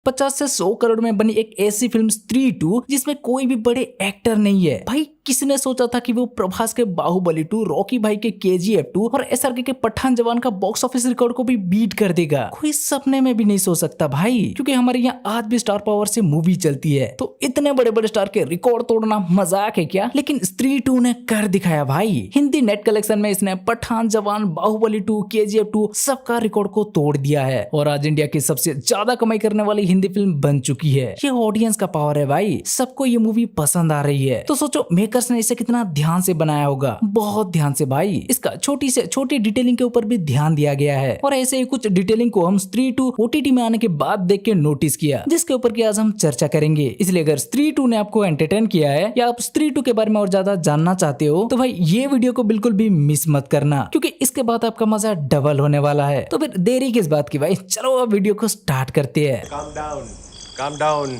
50 से 100 करोड़ में बनी एक ऐसी फिल्म स्त्री 2 जिसमें कोई भी बड़े एक्टर नहीं है। भाई किसने सोचा था कि वो प्रभास के बाहुबली 2, रॉकी भाई के KGF 2 और SRK के पठान जवान का बॉक्स ऑफिस रिकॉर्ड को भी बीट कर देगा। कोई सपने में भी नहीं सोच सकता भाई, क्योंकि हमारे यहाँ आज भी स्टार पावर से मूवी चलती है। तो इतने बड़े बड़े स्टार के रिकॉर्ड तोड़ना मजाक है क्या? लेकिन स्त्री 2 ने कर दिखाया भाई। हिंदी नेट कलेक्शन में इसने पठान जवान, बाहुबली 2, KGF 2 सबका रिकॉर्ड को तोड़ दिया है और आज इंडिया की सबसे ज्यादा कमाई करने वाली हिंदी फिल्म बन चुकी है। ये ऑडियंस का पावर है भाई, सबको ये मूवी पसंद आ रही है। तो सोचो मेकर्स ने इसे कितना ध्यान से बनाया होगा, बहुत ध्यान से भाई। इसका छोटी से छोटी डिटेलिंग के ऊपर भी ध्यान दिया गया है और ऐसे ही कुछ डिटेलिंग को हम स्त्री 2 OTT में आने के बाद देख के नोटिस किया, जिसके ऊपर की आज हम चर्चा करेंगे। इसलिए अगर स्त्री 2 ने आपको एंटरटेन किया है या आप स्त्री 2 के बारे में और ज्यादा जानना चाहते हो तो भाई ये वीडियो को बिल्कुल भी मिस मत करना, क्योंकि इसके बाद आपका मजा डबल होने वाला है। तो फिर देरी किस बात की भाई, चलो अब वीडियो को स्टार्ट करते हैं। Calm down.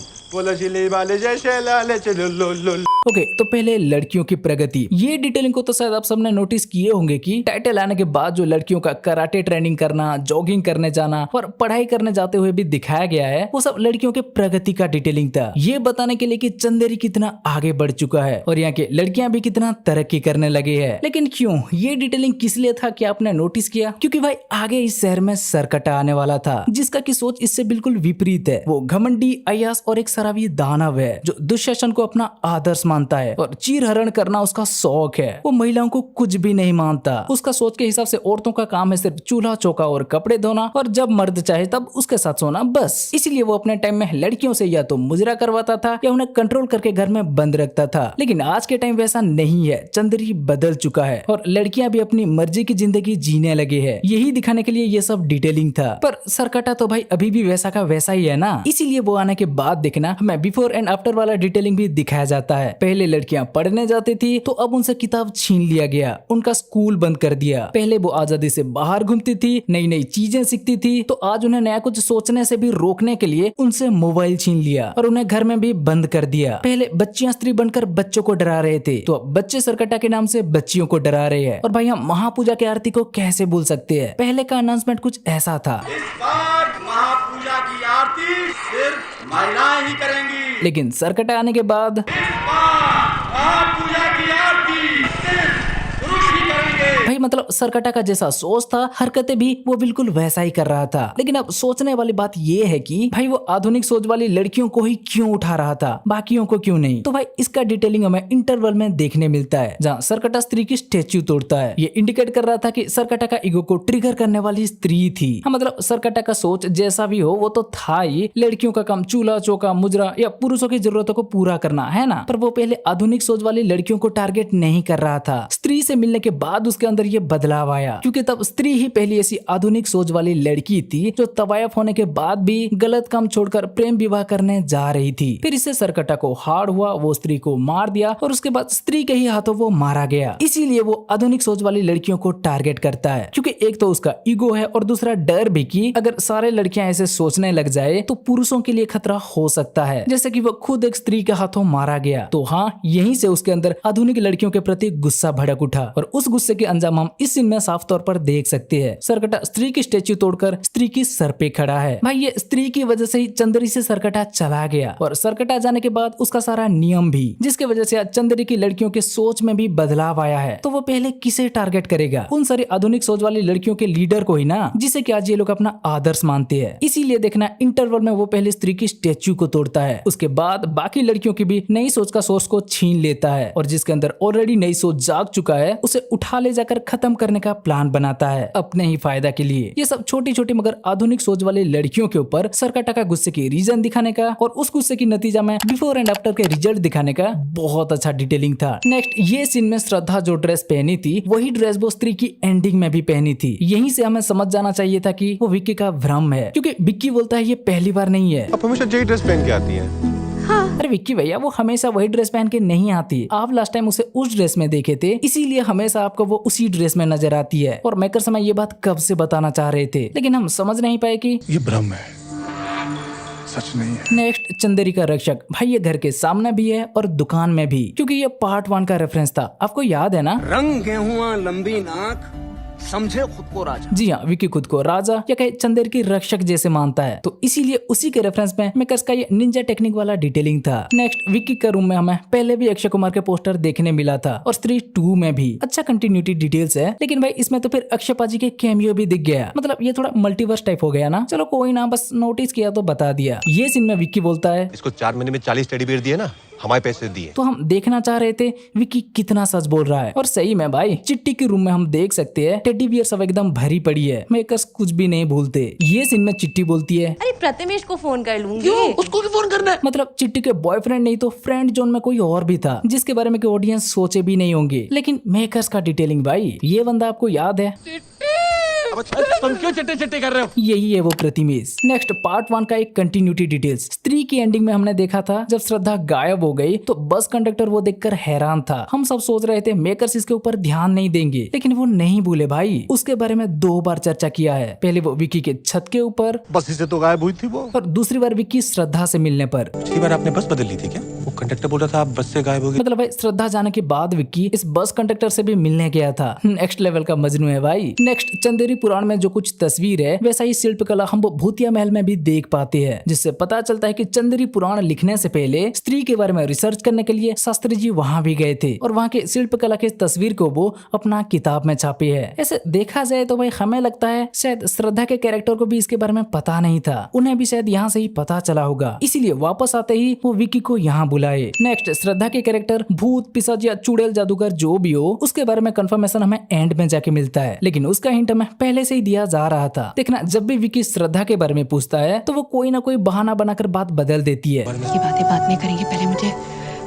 ओके, तो पहले लड़कियों की प्रगति। ये डिटेलिंग को तो शायद आप सबने नोटिस किए होंगे कि टाइटल आने के बाद जो लड़कियों का कराटे ट्रेनिंग करना, जॉगिंग करने जाना और पढ़ाई करने जाते हुए भी दिखाया गया है, वो सब लड़कियों के प्रगति का डिटेलिंग था। ये बताने के लिए कि चंदेरी कितना आगे बढ़ चुका है और यहाँ के लड़कियां भी कितना तरक्की करने लगे हैं। लेकिन क्यों ये डिटेलिंग किस लिए था, क्या आपने नोटिस किया? क्योंकि भाई आगे इस शहर में सरकटा आने वाला था, जिसका की सोच इससे बिल्कुल विपरीत है। वो घमंडी, अय्यास और एक सरावी दानव है जो दुशासन को अपना आदर्श मानता है और चीर हरण करना उसका शौक है। वो महिलाओं को कुछ भी नहीं मानता। उसका सोच के हिसाब से औरतों का काम है सिर्फ चूल्हा चौका और कपड़े धोना और जब मर्द चाहे तब उसके साथ सोना, बस। इसलिए वो अपने टाइम में लड़कियों से या तो मुजरा करवाता था या उन्हें कंट्रोल करके घर में बंद रखता था। लेकिन आज के टाइम वैसा नहीं है। चंदेरी बदल चुका है और लड़कियां भी अपनी मर्जी की जिंदगी जीने लगे हैं। यही दिखाने के लिए ये सब डिटेलिंग था। पर सरकटा तो भाई अभी भी वैसा का वैसा ही है ना। इसीलिए वो आने के बाद देखना हमें बिफोर एंड आफ्टर वाला डिटेलिंग भी दिखाया जाता है। पहले लड़कियां पढ़ने जाती थी तो अब उनसे किताब छीन लिया गया, उनका स्कूल बंद कर दिया। पहले वो आजादी से बाहर घूमती थी, नई नई चीजें सीखती थी, तो आज उन्हें नया कुछ सोचने से भी रोकने के लिए उनसे मोबाइल छीन लिया और उन्हें घर में भी बंद कर दिया। पहले बच्चियां स्त्री बनकर बच्चों को डरा रहे थे, तो अब बच्चे सरकटा के नाम से बच्चियों को डरा रहे हैं। और भाई हम महापूजा की आरती को कैसे भूल सकते हैं? पहले का अनाउंसमेंट कुछ ऐसा था, इस बार महापूजा की आरती सिर्फ महिलाएं ही करेंगी। लेकिन सरकटा आने के बाद इस बार महापूजा की आरती सिर्फ पुरुष ही करेंगे। भाई मतलब सरकटा का जैसा सोच था, हरकतें भी वो बिल्कुल वैसा ही कर रहा था। लेकिन अब सोचने वाली बात ये है कि भाई वो आधुनिक सोच वाली लड़कियों को ही क्यों उठा रहा था, बाकियों को क्यों नहीं? तो भाई इसका डिटेलिंग हमें इंटरवल में देखने मिलता है, जहाँ सरकटा स्त्री की स्टेच्यू तोड़ता है। ये इंडिकेट कर रहा था कि सरकटा का ईगो को ट्रिगर करने वाली स्त्री थी। हाँ, मतलब सरकटा का सोच जैसा भी हो वो तो था ही, लड़कियों का काम चूल्हा चौका, मुजरा या पुरुषों की जरूरतों को पूरा करना है ना। पर वो पहले आधुनिक सोच वाली लड़कियों को टारगेट नहीं कर रहा था। स्त्री से मिलने के बाद उसके अंदर ये बदलाव आया, क्योंकि तब स्त्री ही पहली ऐसी आधुनिक सोच वाली लड़की थी जो तवायफ होने के बाद भी गलत काम छोड़कर प्रेम विवाह करने जा रही थी। फिर इससे सरकटा को हार्ड हुआ, वो स्त्री को मार दिया और उसके बाद स्त्री के ही हाथों वो मारा गया। इसीलिए वो आधुनिक सोच वाली लड़कियों को टारगेट करता है, क्योंकि एक तो उसका ईगो है और दूसरा डर भी कि अगर सारे लड़कियां ऐसे सोचने लग जाए तो पुरुषों के लिए खतरा हो सकता है, जैसे कि वो खुद एक स्त्री के हाथों मारा गया। तो हाँ, यहीं से उसके अंदर आधुनिक लड़कियों के प्रति गुस्सा भड़क उठा और उस गुस्से के अंजाम हम इस सीन में साफ तौर पर देख सकते हैं। सरकटा स्त्री की स्टेच्यू तोड़कर स्त्री की सर पे खड़ा है। भाई ये स्त्री की वजह से ही चंदेरी से सरकटा चला गया और सरकटा जाने के बाद उसका सारा नियम भी, जिसके वजह से आज चंदेरी की लड़कियों के सोच में भी बदलाव आया है। तो वो पहले किसे टारगेट करेगा? उन सारी आधुनिक सोच वाली लड़कियों के लीडर को ही ना, जिसे कि आज ये लोग अपना आदर्श मानते हैं। इसीलिए देखना इंटरवल में वो पहले स्त्री की स्टेच्यू को तोड़ता है, उसके बाद बाकी लड़कियों की भी नई सोच का सोर्स को छीन लेता है और जिसके अंदर ऑलरेडी नई सोच जाग चुका है उसे उठा ले जाकर खत्म करने का प्लान बनाता है अपने ही फायदा के लिए। ये सब छोटी छोटी मगर आधुनिक सोच वाली लड़कियों के ऊपर सरकटा का गुस्से की रीजन दिखाने का और उस गुस्से की नतीजा में बिफोर एंड आफ्टर के रिजल्ट दिखाने का बहुत अच्छा डिटेलिंग था। नेक्स्ट, ये सीन में श्रद्धा जो ड्रेस पहनी थी वही ड्रेस वो स्त्री की एंडिंग में भी पहनी थी। यहीं से हमें समझ जाना चाहिए था कि वो विक्की का भ्रम है, क्योंकि विक्की बोलता है ये पहली बार नहीं है। आप हमेशा यही ड्रेस पहन के आती हैं। अरे विक्की भैया, वो हमेशा वही ड्रेस पहन के नहीं आती। आप लास्ट टाइम उसे उस ड्रेस में देखे थे, इसीलिए हमेशा आपको वो उसी ड्रेस में नजर आती है। और मेकर्स हमें ये बात कब से बताना चाह रहे थे, लेकिन हम समझ नहीं पाए कि ये भ्रम है, सच नहीं है। नेक्स्ट, चंदेरी का रक्षक। भाई ये घर के सामने भी है और दुकान में भी, क्योंकि ये पार्ट 1 का रेफरेंस था। आपको याद है ना? रंग गेहुआ लंबी नाक समझे खुद को राजा। जी हाँ, विक्की खुद को राजा या कहे चंदेरी की रक्षक जैसे मानता है, तो इसीलिए उसी के रेफरेंस में मेकर्स का ये निंजा टेक्निक वाला डिटेलिंग था। नेक्स्ट, विक्की के रूम में हमें पहले भी अक्षय कुमार के पोस्टर देखने मिला था और स्त्री 2 में भी। अच्छा कंटिन्यूटी डिटेल्स है, लेकिन भाई इसमें तो फिर अक्षय पाजी के कैमियो भी दिख गया। मतलब ये थोड़ा मल्टीवर्स टाइप हो गया ना। चलो कोई ना, बस नोटिस किया तो बता दिया। ये सीन में विक्की बोलता है, इसको 4 महीने में 40 टेडी बियर दिए ना, हमारे पैसे दिए। तो हम देखना चाह रहे थे विक्की कितना सच बोल रहा है। और सही में भाई चिट्टी के रूम में हम देख सकते हैं टेडी बियर सब एकदम भरी पड़ी है। मेकर्स कुछ भी नहीं भूलते। ये सीन में चिट्टी बोलती है, अरे प्रतिमेश को फोन कर लूंगी। उसको भी फोन करना है। मतलब चिट्टी के बॉयफ्रेंड नहीं तो फ्रेंड जोन में कोई और भी था जिसके बारे में ऑडियंस सोचे भी नहीं होंगे। लेकिन मेकर्स का डिटेलिंग भाई, ये बंदा आपको याद है? तुम क्यों चिट्टे चिट्टे कर रहे हो? यही है वो प्रतिमेश। नेक्स्ट, पार्ट 1 का एक कंटिन्यूटी डिटेल्स। स्त्री की एंडिंग में हमने देखा था जब श्रद्धा गायब हो गई तो बस कंडक्टर वो देखकर हैरान था। हम सब सोच रहे थे मेकर्स इसके ऊपर ध्यान नहीं देंगे, लेकिन वो नहीं भूले भाई। उसके बारे में 2 बार चर्चा किया है। पहले वो विक्की के छत के ऊपर, बस इसे तो गायब हुई थी वो। और दूसरी बार विक्की श्रद्धा से मिलने पर। पिछली बार आपने बस बदल ली थी क्या? वो कंडक्टर बोल रहा था आप बस से गायब हो गए। मतलब भाई श्रद्धा जाने के बाद विक्की इस बस कंडक्टर से भी मिलने गया था। नेक्स्ट लेवल का मजनू है भाई। नेक्स्ट, चंदेरी पुराण में जो कुछ तस्वीर है वैसा ही शिल्पकला हम भूतिया महल में भी देख पाते हैं, जिससे पता चलता है कि चंदेरी पुराण लिखने से पहले स्त्री के बारे में रिसर्च करने के लिए शास्त्री जी वहाँ भी गए थे और वहाँ के शिल्पकला की तस्वीर को वो अपना किताब में छापे है। ऐसे देखा जाए तो भाई हमें लगता है शायद श्रद्धा के कैरेक्टर को भी इसके बारे में पता नहीं था, उन्हें भी शायद यहाँ से ही पता चला होगा, इसीलिए वापस आते ही वो विक्की को यहाँ बुलाए। नेक्स्ट, श्रद्धा के कैरेक्टर भूत पिशाच या चुड़ैल जादूगर जो भी हो उसके बारे में कंफर्मेशन हमें एंड में जाके मिलता है, लेकिन उसका हिंट हमें पहले से ही दिया जा रहा था। देखना, जब भी विक्की श्रद्धा के बारे में पूछता है तो वो कोई ना कोई बहाना बनाकर बात बदल देती है। ये बातें बाद में करेंगे, पहले मुझे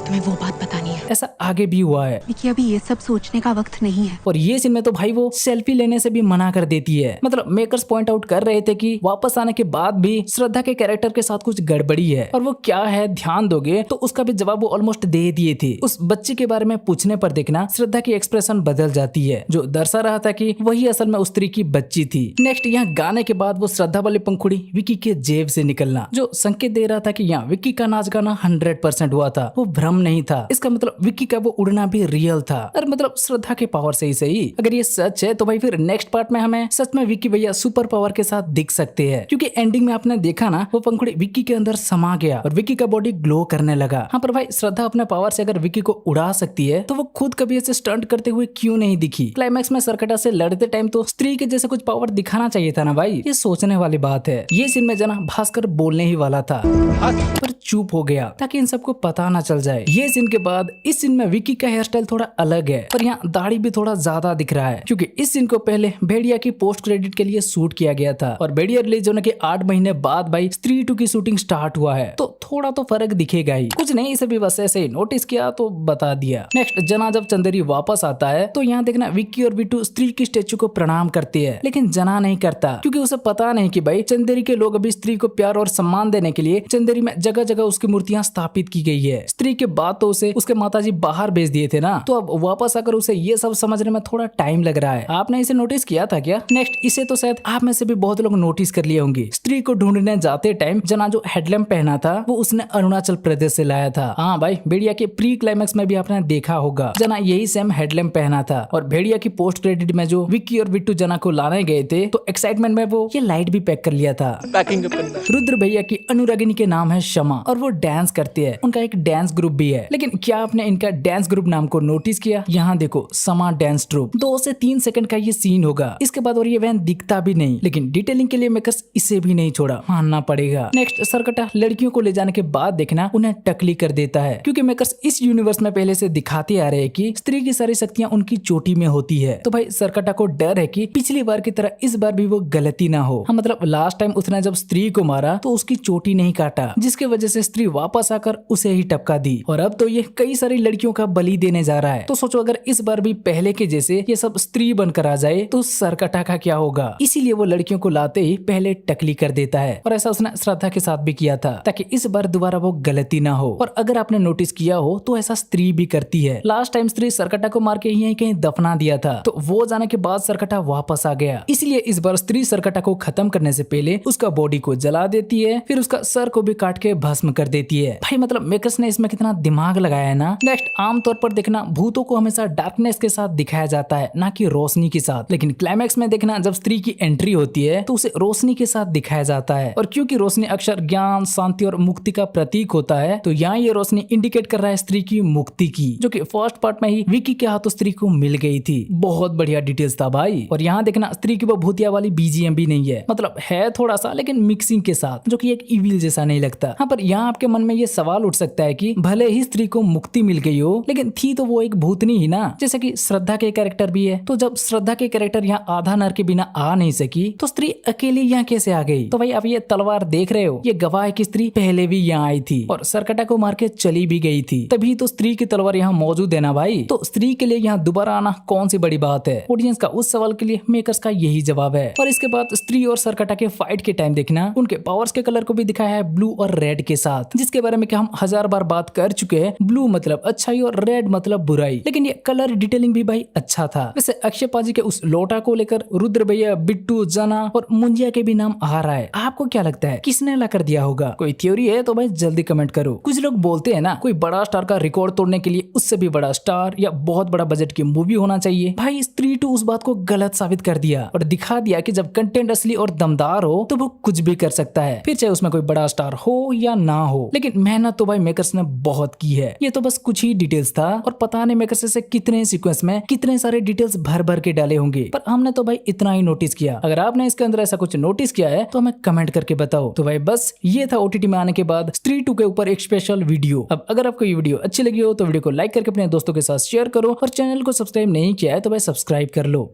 तुम्हें वो बात बतानी है। ऐसा आगे भी हुआ है। कि अभी ये सब सोचने का वक्त नहीं है। और ये सीन में तो भाई वो सेल्फी लेने से भी मना कर देती है। मतलब मेकर्स पॉइंट आउट कर रहे थे कि वापस आने के बाद भी श्रद्धा के कैरेक्टर के साथ कुछ गड़बड़ी है, और वो क्या है ध्यान दोगे तो उसका भी जवाब वो ऑलमोस्ट दे दिए थे। उस बच्चे के बारे में पूछने पर देखना श्रद्धा की एक्सप्रेशन बदल जाती है, जो दर्शा रहा था कि वही असल में उस स्त्री की बच्ची थी। नेक्स्ट, यहाँ गाने के बाद वो श्रद्धा वाली पंखुड़ी विक्की के जेब से निकलना, जो संकेत दे रहा था कि यहाँ विक्की का नाच गाना 100% हुआ था, वो भ्रम नहीं था। इसका मतलब विक्की का वो उड़ना भी रियल था। और मतलब श्रद्धा के पावर से ही सही। अगर ये सच है तो भाई फिर नेक्स्ट पार्ट में हमें सच में विक्की भैया सुपर पावर के साथ दिख सकते हैं, क्योंकि एंडिंग में आपने देखा ना वो पंखुड़ी विक्की के अंदर समा गया और विक्की का बॉडी ग्लो करने लगा। हाँ, पर भाई श्रद्धा अपने पावर से अगर विक्की को उड़ा सकती है तो वो खुद कभी ऐसे स्टंट करते हुए क्यों नहीं दिखी? क्लाइमैक्स में सरकटा से लड़ते टाइम तो स्त्री के जैसे कुछ पावर दिखाना चाहिए था ना भाई। ये सोचने वाली बात है। ये सीन में जना भास्कर बोलने ही वाला था पर चुप हो गया ताकि इन सबको पता ना चल जाए। ये सीन के बाद इस सीन में विक्की का हेयर स्टाइल थोड़ा अलग है, पर यहाँ दाढ़ी भी थोड़ा ज्यादा दिख रहा है, क्योंकि इस सीन को पहले भेड़िया की पोस्ट क्रेडिट के लिए शूट किया गया था और भेड़िया रिलीज होने के 8 महीने बाद भाई स्त्री 2 की शूटिंग स्टार्ट हुआ है, तो थोड़ा तो फर्क दिखेगा ही। कुछ नहीं, इसे भी बस ऐसे ही नोटिस किया तो बता दिया। नेक्स्ट, जना जब चंदेरी वापस आता है तो यहाँ देखना विक्की और बिट्टू स्त्री की स्टेचू को प्रणाम करते हैं, लेकिन जना नहीं करता, क्योंकि उसे पता नहीं कि भाई चंदेरी के लोग अभी स्त्री को प्यार और सम्मान देने के लिए चंदेरी में जगह जगह उसकी मूर्तियां स्थापित की गई है। स्त्री के बाद तो उसे उसके माताजी बाहर भेज दिए थे ना, तो अब वापस आकर उसे ये सब समझने में थोड़ा टाइम लग रहा है। आपने इसे नोटिस किया था क्या? नेक्स्ट, इसे तो शायद आप में से भी बहुत लोग नोटिस कर लिए होंगे। स्त्री को ढूंढने जाते टाइम जना जो हेडलैम्प पहना था वो उसने अरुणाचल प्रदेश से लाया था। हाँ भाई, भेड़िया के प्री क्लाइमैक्स में भी आपने देखा होगा जना यही सेम हेडलैम्प पहना था। और भेड़िया की पोस्ट क्रेडिट में जो विक्की और बिट्टू जना को लाने गए थे तो एक्साइटमेंट में वो ये लाइट भी पैक कर लिया था। पैकिंग करना। रुद्र भैया की अनुरागिनी के नाम है शमा और वो डांस करते हैं। उनका एक डांस ग्रुप भी है, लेकिन क्या आपने इनका डांस ग्रुप नाम को नोटिस किया? यहाँ देखो, समा डांस ट्रूप। 2 से 3 सेकंड का ये सीन होगा, इसके बाद और ये वैन दिखता भी नहीं, लेकिन डिटेलिंग के लिए मेकर्स इसे भी नहीं छोड़ा, मानना पड़ेगा। नेक्स्ट, सरकटा लड़कियों को ले जाने के बाद देखना उन्हें टकली कर देता है, क्योंकि मेकर्स इस यूनिवर्स में पहले से दिखाते आ रहे हैं कि स्त्री की सारी शक्तियां उनकी चोटी में होती है। तो भाई सरकटा को डर है कि पिछली बार की तरह इस बार भी वो गलती ना हो। हाँ, मतलब लास्ट टाइम उसने जब स्त्री को मारा तो उसकी चोटी नहीं काटा, जिसकी वजह से स्त्री वापस आकर उसे ही टपका दी, और अब तो ये कई सारी लड़कियों का बलि देने जा रहा है। तो सोचो अगर इस बार भी पहले के जैसे ये सब स्त्री बनकर आ जाए तो सरकटा का क्या होगा? इसीलिए वो लड़कियों को लाते ही पहले टकली कर देता है, और ऐसा उसने श्रद्धा के साथ भी किया था, ताकि इस बार बार दोबारा वो गलती ना हो। और अगर आपने नोटिस किया हो तो ऐसा स्त्री भी करती है। लास्ट टाइम स्त्री सरकटा को मार के यहीं कहीं दफना दिया था, तो वो जाने के बाद सरकटा वापस आ गया। इसलिए इस बार स्त्री सरकटा को खत्म करने से पहले उसका बॉडी को जला देती है, फिर उसका सर को भी काट के भस्म कर देती है। भाई मतलब मेकर्स ने इसमें कितना दिमाग लगाया है ना। नेक्स्ट, आमतौर पर देखना भूतों को हमेशा डार्कनेस के साथ दिखाया जाता है, ना कि रोशनी के साथ। लेकिन क्लाइमैक्स में देखना जब स्त्री की एंट्री होती है तो उसे रोशनी के साथ दिखाया जाता है। और क्योंकि रोशनी अक्सर ज्ञान, शांति और मुक्ति का प्रतीक होता है, तो यहाँ ये रोशनी इंडिकेट कर रहा है स्त्री की मुक्ति की, जो कि फर्स्ट पार्ट में ही विकी के हाथों स्त्री को मिल गई थी। बहुत बढ़िया डिटेल्स था भाई। और यहाँ देखना स्त्री की वो भूतिया वाली बीजीएम भी नहीं है, मतलब है थोड़ा सा लेकिन मिक्सिंग के साथ, जो कि एक इविल जैसा नहीं लगता। हाँ, पर यहाँ आपके मन में ये सवाल उठ सकता है कि भले ही स्त्री को मुक्ति मिल गई हो, लेकिन थी तो वो एक भूतनी ही ना, जैसे कि श्रद्धा के कैरेक्टर भी है। तो जब श्रद्धा के कैरेक्टर यहाँ आधा नर के बिना आ नहीं सकी, तो स्त्री अकेली यहाँ कैसे आ गई? तो भाई आप ये तलवार देख रहे हो, ये गवाह है कि स्त्री पहले भी यहाँ आई थी और सरकटा को मार के चली भी गई थी, तभी तो स्त्री की तलवार यहाँ मौजूद है ना भाई। तो स्त्री के लिए यहाँ दोबारा आना कौन सी बड़ी बात है? ऑडियंस का उस सवाल के लिए मेकर्स का यही जवाब है। और इसके बाद स्त्री और सरकटा के फाइट के टाइम देखना उनके पावर्स के कलर को भी दिखाया है ब्लू और रेड के साथ, जिसके बारे में हम 1000 बार बात कर चुके हैं। ब्लू मतलब अच्छाई और रेड मतलब बुराई, लेकिन ये कलर डिटेलिंग भी भाई अच्छा था। वैसे अक्षय पाजी के उस लोटा को लेकर रुद्र भैया, बिट्टू, जना और मुंजिया के भी नाम आ रहा है। आपको क्या लगता है किसने ला कर दिया होगा? कोई थ्योरी है तो भाई जल्दी कमेंट करो। कुछ लोग बोलते हैं ना, कोई बड़ा स्टार का रिकॉर्ड तोड़ने के लिए उससे भी बड़ा स्टार या बहुत बड़ा बजट की मूवी होना चाहिए। भाई स्त्री 2 उस बात को गलत साबित कर दिया और दिखा दिया कि जब कंटेंट असली और दमदार हो तो वो कुछ भी कर सकता है, फिर चाहे उसमें कोई बड़ा स्टार हो या ना हो। लेकिन मेहनत तो भाई मेकर्स ने बहुत की है। ये तो बस कुछ ही डिटेल्स था और पता नहीं मेकर्स से कितने सीक्वेंस में कितने सारे डिटेल्स भर भर के डाले होंगे, पर हमने तो भाई इतना ही नोटिस किया। अगर आपने इसके अंदर ऐसा कुछ नोटिस किया है तो हमें कमेंट करके बताओ। तो भाई बस ये था ओटीटी में आने के बाद स्त्री 2 के ऊपर एक स्पेशल वीडियो। अब अगर आपको ये वीडियो अच्छी लगी हो तो वीडियो को लाइक करके अपने दोस्तों के साथ शेयर करो और चैनल को सब्सक्राइब नहीं किया है तो भाई सब्सक्राइब कर लो।